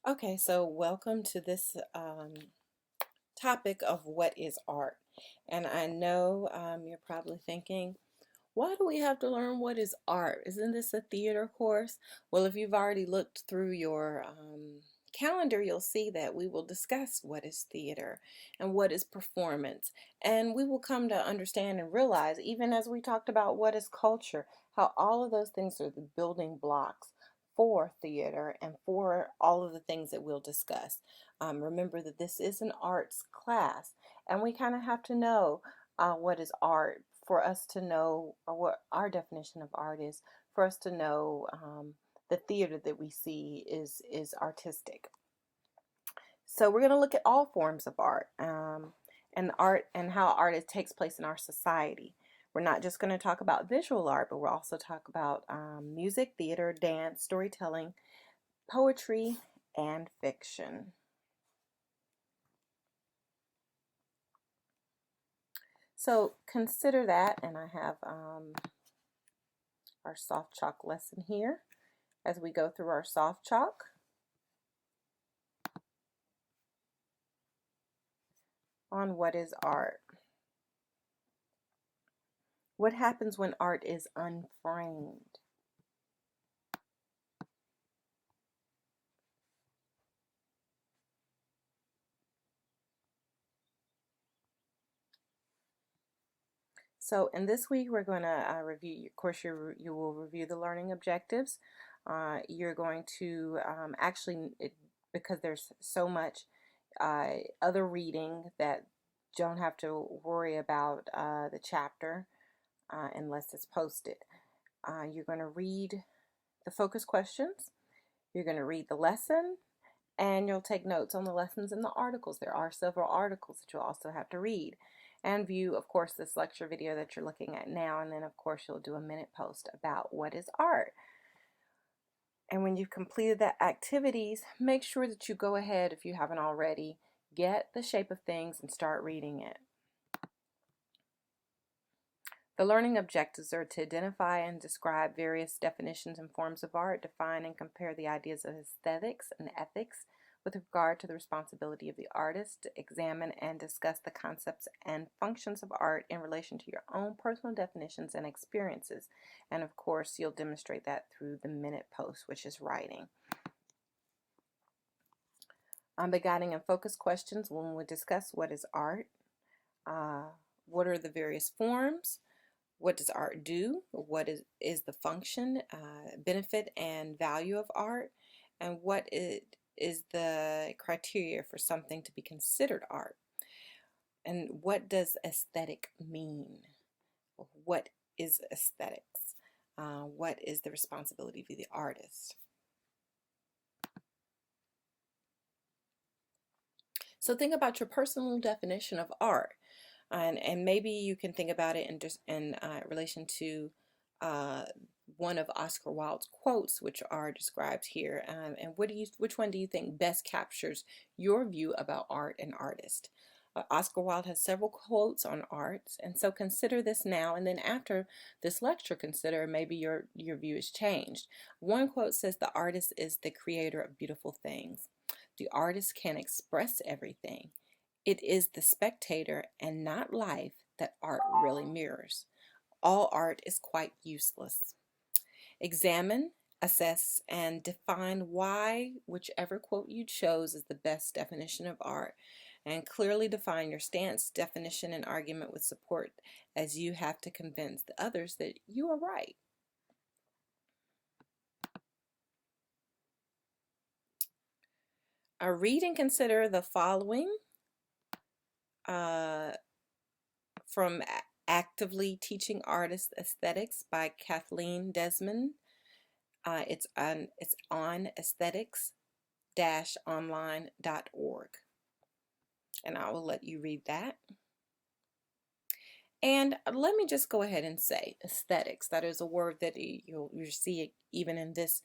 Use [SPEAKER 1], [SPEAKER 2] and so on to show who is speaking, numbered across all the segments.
[SPEAKER 1] Okay, so welcome to this topic of what is art. And I know you're probably thinking, why do we have to learn what is art? Isn't this a theater course? Well, if you've already looked through your calendar, you'll see that we will discuss what is theater and what is performance. And we will come to understand and realize, even as we talked about what is culture, how all of those things are the building blocks for theater and for all of the things that we'll discuss. Remember that this is an arts class, and we kind of have to know what is art for us to know, or what our definition of art is, for us to know the theater that we see is artistic. So we're going to look at all forms of art, and how art takes place in our society. We're not just going to talk about visual art, but we'll also talk about music, theater, dance, storytelling, poetry, and fiction. So consider that, and I have our soft chalk lesson here as we go through our soft chalk on what is art. What happens when art is unframed? So in this week, we're going to review, of course, you will review the learning objectives. You're going to because there's so much other reading that don't have to worry about the chapter unless it's posted. You're going to read the focus questions. You're going to read the lesson, and you'll take notes on the lessons and the articles. There are several articles that you'll also have to read, and view, of course, this lecture video that you're looking at now, and then, of course, you'll do a minute post about what is art. And when you've completed that activities, make sure that you go ahead, if you haven't already, get The Shape of Things and start reading it. The learning objectives are to identify and describe various definitions and forms of art, define and compare the ideas of aesthetics and ethics with regard to the responsibility of the artist, examine and discuss the concepts and functions of art in relation to your own personal definitions and experiences. And of course, you'll demonstrate that through the minute post, which is writing. On the guiding and focus questions, when we discuss what is art, what are the various forms, what does art do? What is the function, benefit, and value of art? And what is the criteria for something to be considered art? And what does aesthetic mean? What is aesthetics? What is the responsibility of the artist? So think about your personal definition of art. And maybe you can think about it in relation to one of Oscar Wilde's quotes, which are described here. And which one do you think best captures your view about art and artist? Oscar Wilde has several quotes on art, and so consider this now, and then after this lecture, consider maybe your view has changed. One quote says, "The artist is the creator of beautiful things. The artist can express everything. It is the spectator and not life that art really mirrors. All art is quite useless." Examine, assess, and define why whichever quote you chose is the best definition of art, and clearly define your stance, definition, and argument with support, as you have to convince the others that you are right. Read and consider the following uh, from Actively Teaching Artists Aesthetics by Kathleen Desmond. It's on aesthetics-online.org. And I will let you read that. And let me just go ahead and say aesthetics. That is a word that you'll see even in this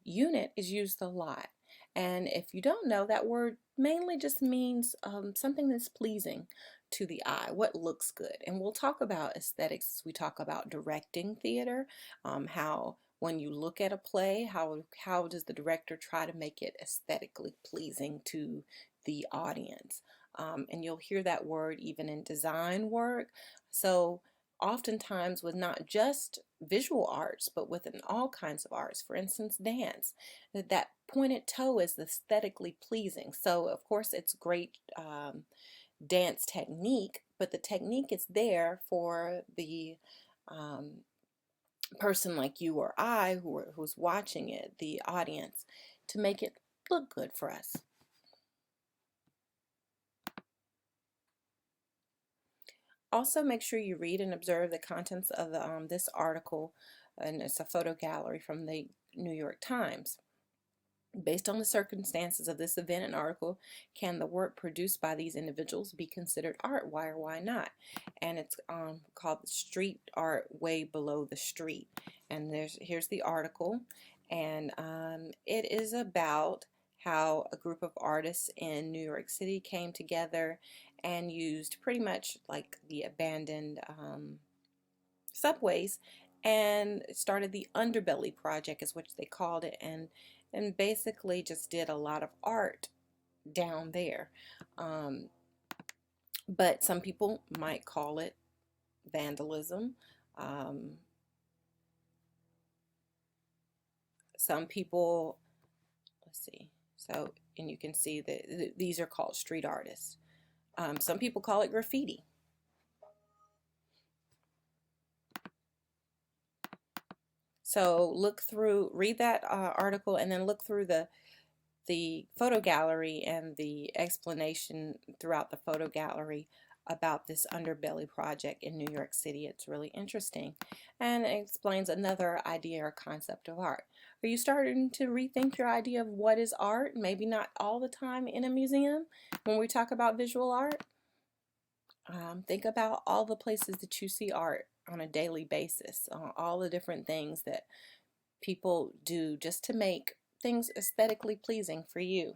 [SPEAKER 1] unit is used a lot. And if you don't know, that word mainly just means something that's pleasing to the eye, what looks good. And we'll talk about aesthetics as we talk about directing theater, how when you look at a play, how does the director try to make it aesthetically pleasing to the audience? And you'll hear that word even in design work. So oftentimes with not just visual arts, but within all kinds of arts, for instance, dance, that pointed toe is aesthetically pleasing. So of course it's great dance technique, but the technique is there for the person like you or I who's watching it, the audience, to make it look good for us. Also, make sure you read and observe the contents of this article, and it's a photo gallery from the New York Times. Based on the circumstances of this event and article, can the work produced by these individuals be considered art? Why or why not? And it's called Street Art Way Below the Street. And here's the article, and it is about how a group of artists in New York City came together and used pretty much like the abandoned subways and started the Underbelly Project, is what they called it, and basically just did a lot of art down there. But some people might call it vandalism. Some people, let's see, so, and you can see that these are called street artists. Some people call it graffiti. So look through, read that article, and then look through the photo gallery and the explanation throughout the photo gallery about this Underbelly Project in New York City. It's really interesting, and it explains another idea or concept of art. Are you starting to rethink your idea of what is art? Maybe not all the time in a museum when we talk about visual art. Think about all the places that you see art on a daily basis, all the different things that people do just to make things aesthetically pleasing for you.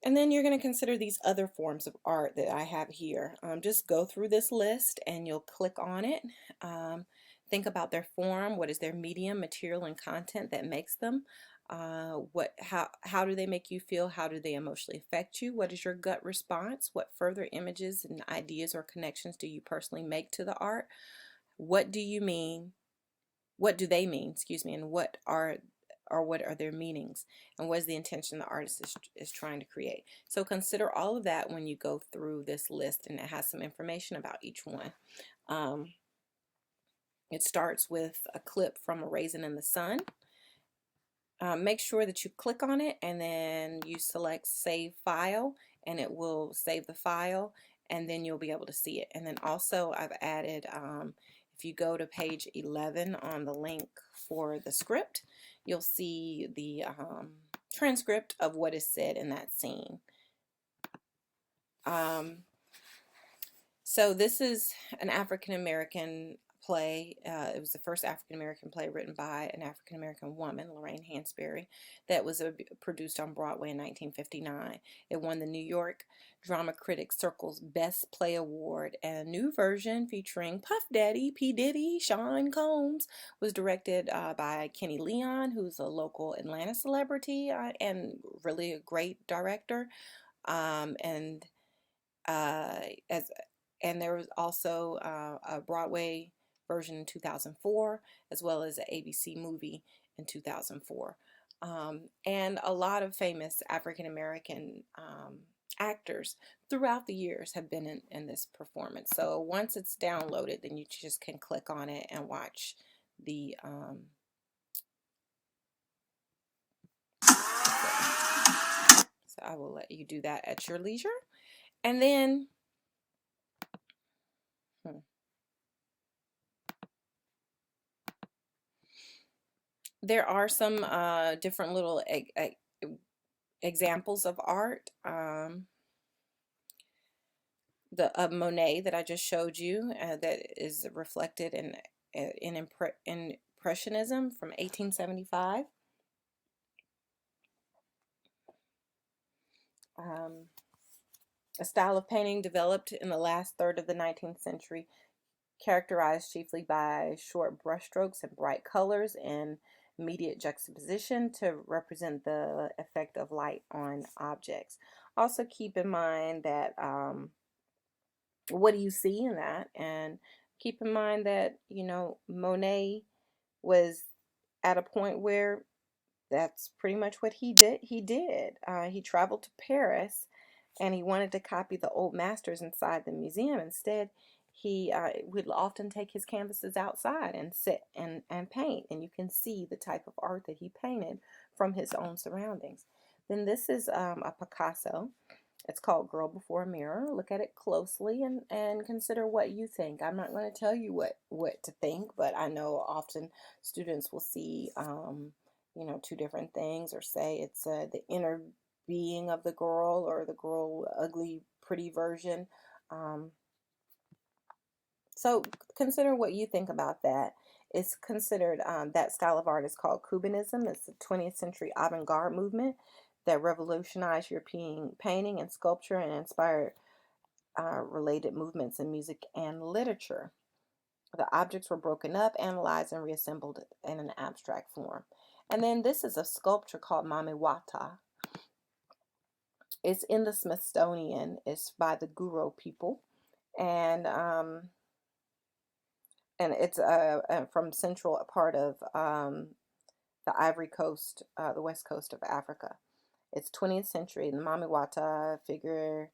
[SPEAKER 1] And then you're going to consider these other forms of art that I have here. Just go through this list and you'll click on it. Think about their form. What is their medium, material, and content that makes them? How do they make you feel? How do they emotionally affect you? What is your gut response? What further images and ideas or connections do you personally make to the art? What do you mean? What do they mean? Excuse me. And what are their meanings, and what is the intention the artist is trying to create? So consider all of that when you go through this list, and it has some information about each one. It starts with a clip from A Raisin in the Sun. Make sure that you click on it and then you select Save File, and it will save the file, and then you'll be able to see it. And then also I've added, if you go to page 11 on the link for the script, you'll see the transcript of what is said in that scene. So this is an African American play. It was the first African American play written by an African American woman, Lorraine Hansberry, that was produced on Broadway in 1959. It won the New York Drama Critics Circle's Best Play Award, and a new version featuring Puff Daddy, P. Diddy, Sean Combs was directed by Kenny Leon, who's a local Atlanta celebrity and really a great director. And there was also a Broadway version in 2004, as well as an ABC movie in 2004. And a lot of famous African American actors throughout the years have been in this performance. So once it's downloaded, then you just can click on it and watch the so I will let you do that at your leisure. And then there are some different little examples of art. The Monet that I just showed you that is reflected in Impressionism from 1875. A style of painting developed in the last third of the 19th century, characterized chiefly by short brushstrokes and bright colors and immediate juxtaposition to represent the effect of light on objects. Also, keep in mind that what do you see in that? And keep in mind that, Monet was at a point where that's pretty much what he did. He traveled to Paris, and he wanted to copy the old masters inside the museum. Instead, he would often take his canvases outside and sit and paint, and you can see the type of art that he painted from his own surroundings. Then this is a Picasso. It's called Girl Before a Mirror. Look at it closely and consider what you think. I'm not going to tell you what to think, but I know often students will see, two different things, or say it's the inner being of the girl, or the girl ugly, pretty version. Um, so consider what you think about that. It's considered, that style of art is called Cubanism. It's the 20th century avant-garde movement that revolutionized European painting and sculpture and inspired related movements in music and literature. The objects were broken up, analyzed, and reassembled in an abstract form. And then this is a sculpture called Mami Wata. It's in the Smithsonian. It's by the Guro people, and it's from central part of the Ivory Coast, the west coast of Africa. It's 20th century. The Mami Wata figure,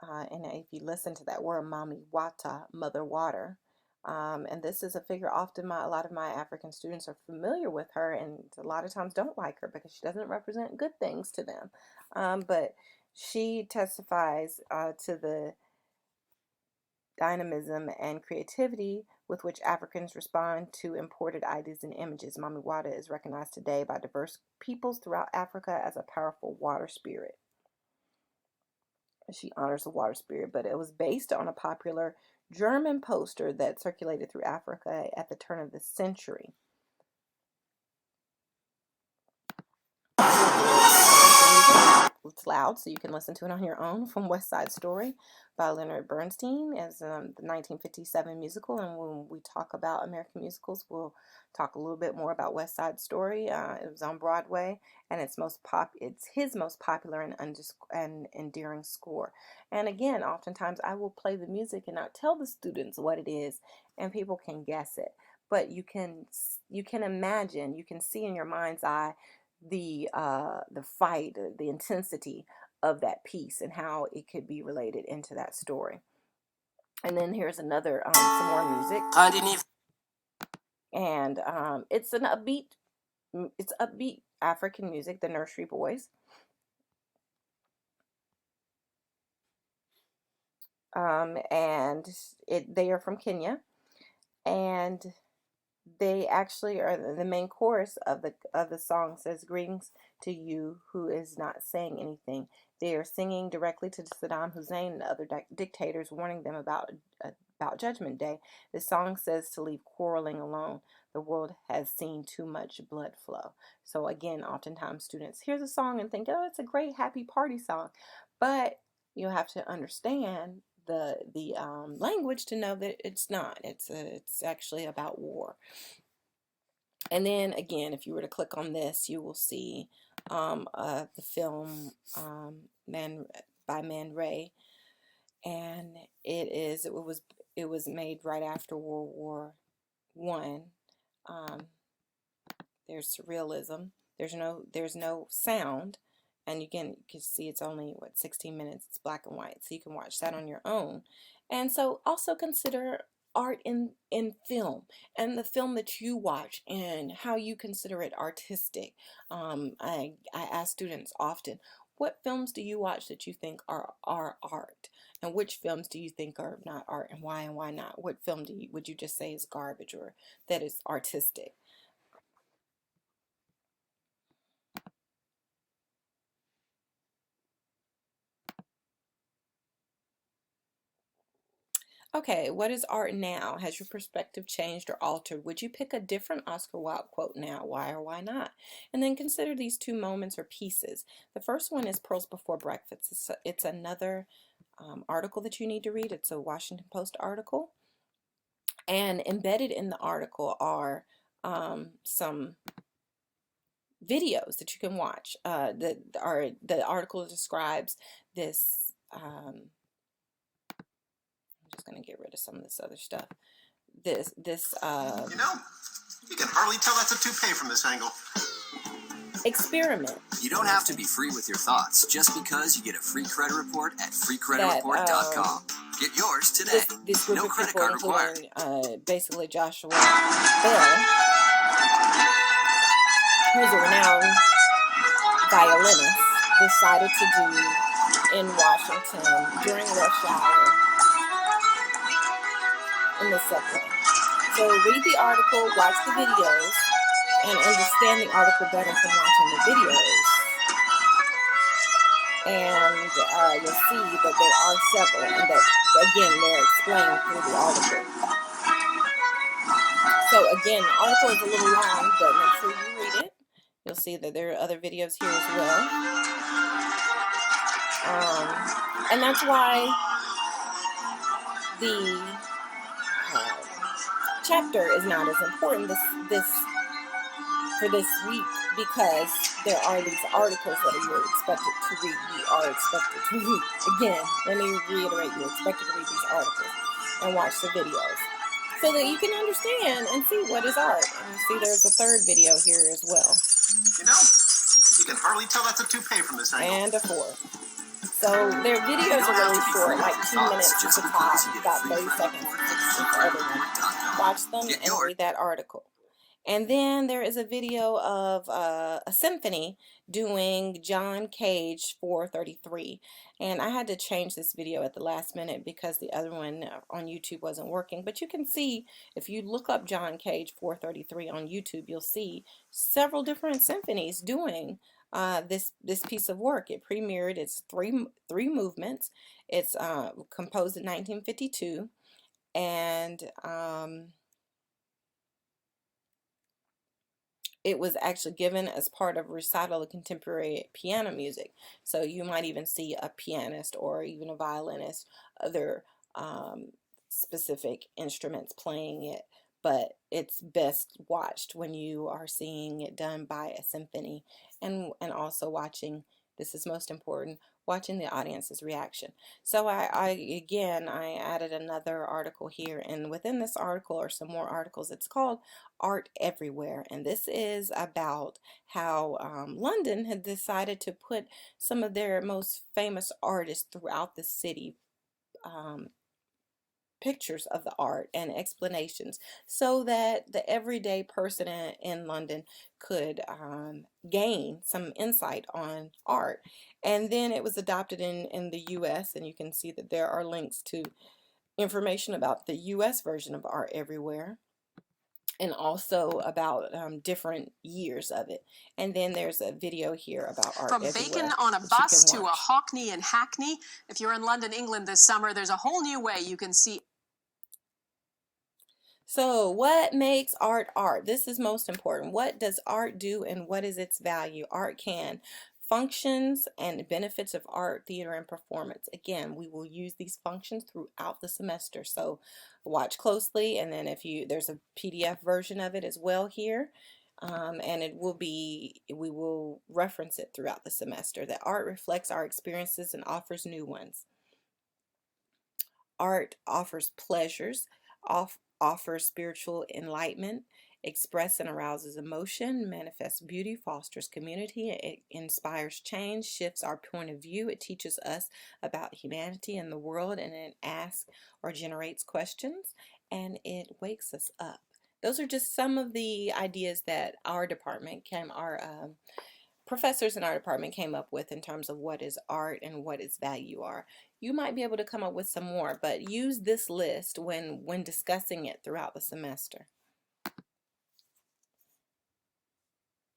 [SPEAKER 1] and if you listen to that word, Mami Wata, Mother Water, and this is a figure often a lot of my African students are familiar with her, and a lot of times don't like her because she doesn't represent good things to them. But she testifies to the dynamism and creativity with which Africans respond to imported ideas and images. Mami Wata is recognized today by diverse peoples throughout Africa as a powerful water spirit. She honors the water spirit, but it was based on a popular German poster that circulated through Africa at the turn of the century. It's loud, so you can listen to it on your own, from West Side Story by Leonard Bernstein, as the 1957 musical. And when we talk about American musicals, we'll talk a little bit more about West Side Story. It was on Broadway, and it's his most popular and endearing score. And again, oftentimes I will play the music and not tell the students what it is, and people can guess it. But you can imagine, you can see in your mind's eye the fight, the intensity of that piece, and how it could be related into that story. And then here's another some more music, and it's upbeat African music, the Nursery Boys. And they are from Kenya, and they actually are the main chorus of the song says, "Greetings to you who is not saying anything." They are singing directly to Saddam Hussein and other dictators, warning them about Judgment Day. The song says to leave quarreling alone. The world has seen too much blood flow. So again, oftentimes students hear the song and think, "Oh, it's a great happy party song," but you have to understand the language to know that it's not. It's actually about war. And then again, if you were to click on this, you will see the film Man by Man Ray, and it was made right after World War I. There's surrealism. There's no sound, and you can see it's only 16 minutes. It's black and white, so you can watch that on your own. And so also consider art in film, and the film that you watch and how you consider it artistic. I ask students often, what films do you watch that you think are art, and which films do you think are not art, and why not? What film would you just say is garbage or that is artistic? Okay, what is art now? Has your perspective changed or altered? Would you pick a different Oscar Wilde quote now? Why or why not? And then consider these two moments or pieces. The first one is Pearls Before Breakfast. It's another article that you need to read. It's a Washington Post article. And embedded in the article are some videos that you can watch. The article describes this. I'm just going to get rid of some of this other stuff. This.
[SPEAKER 2] You know, you can hardly tell that's a toupee from this angle.
[SPEAKER 1] Experiment.
[SPEAKER 3] You don't have to be free with your thoughts just because you get a free credit report at freecreditreport.com. Get yours today.
[SPEAKER 1] This group
[SPEAKER 3] No
[SPEAKER 1] of
[SPEAKER 3] credit
[SPEAKER 1] people,
[SPEAKER 3] card required.
[SPEAKER 1] including basically Joshua Bell, who's a renowned violinist, decided to do in Washington during rush hour in the subway. So read the article, watch the videos, and understand the article better from watching the videos. And you'll see that there are several, and that, again, they're explained through the article. So again, the article is a little long, but make sure you read it. You'll see that there are other videos here as well. And that's why the chapter is not as important for this week, because there are these articles that you're expected to read. You are expected to read. Again, let me reiterate, you're expected to read these articles and watch the videos so that you can understand and see what is art. And you see there's a third video here as well.
[SPEAKER 2] You know, you can hardly tell that's a toupee from this angle.
[SPEAKER 1] And a fourth. So their videos are really short, like 2 minutes at the top, about 30 seconds with the other one. Watch them and read that article. And then there is a video of a symphony doing John Cage 433. And I had to change this video at the last minute because the other one on YouTube wasn't working. But you can see, if you look up John Cage 433 on YouTube, you'll see several different symphonies doing this piece of work. It premiered. It's three movements. It's composed in 1952. And it was actually given as part of a recital of contemporary piano music. So you might even see a pianist or even a violinist, other specific instruments playing it. But it's best watched when you are seeing it done by a symphony, and also watching, this is most important, watching the audience's reaction. So I added another article here, and within this article are some more articles. It's called Art Everywhere, and this is about how London had decided to put some of their most famous artists throughout the city, pictures of the art and explanations, so that the everyday person in London could gain some insight on art. And then it was adopted in the US, and you can see that there are links to information about the US version of Art Everywhere, and also about different years of it. And then there's a video here about Art Everywhere.
[SPEAKER 4] From bacon on a bus to a Hockney in Hackney. If you're in London, England this summer, there's a whole new way you can see.
[SPEAKER 1] So what makes art art? This is most important. What does art do, and what is its value? Art can. Functions and benefits of art, theater, and performance. Again, we will use these functions throughout the semester, so watch closely. And then there's a PDF version of it as well here, and we will reference it throughout the semester. That art reflects our experiences and offers new ones. Art offers pleasures, offers spiritual enlightenment, expresses and arouses emotion, manifests beauty, fosters community, it inspires change, shifts our point of view, it teaches us about humanity and the world, and it asks or generates questions, and it wakes us up. Those are just some of the ideas that our professors in our department came up with in terms of what is art and what its value are. You might be able to come up with some more, but use this list when discussing it throughout the semester.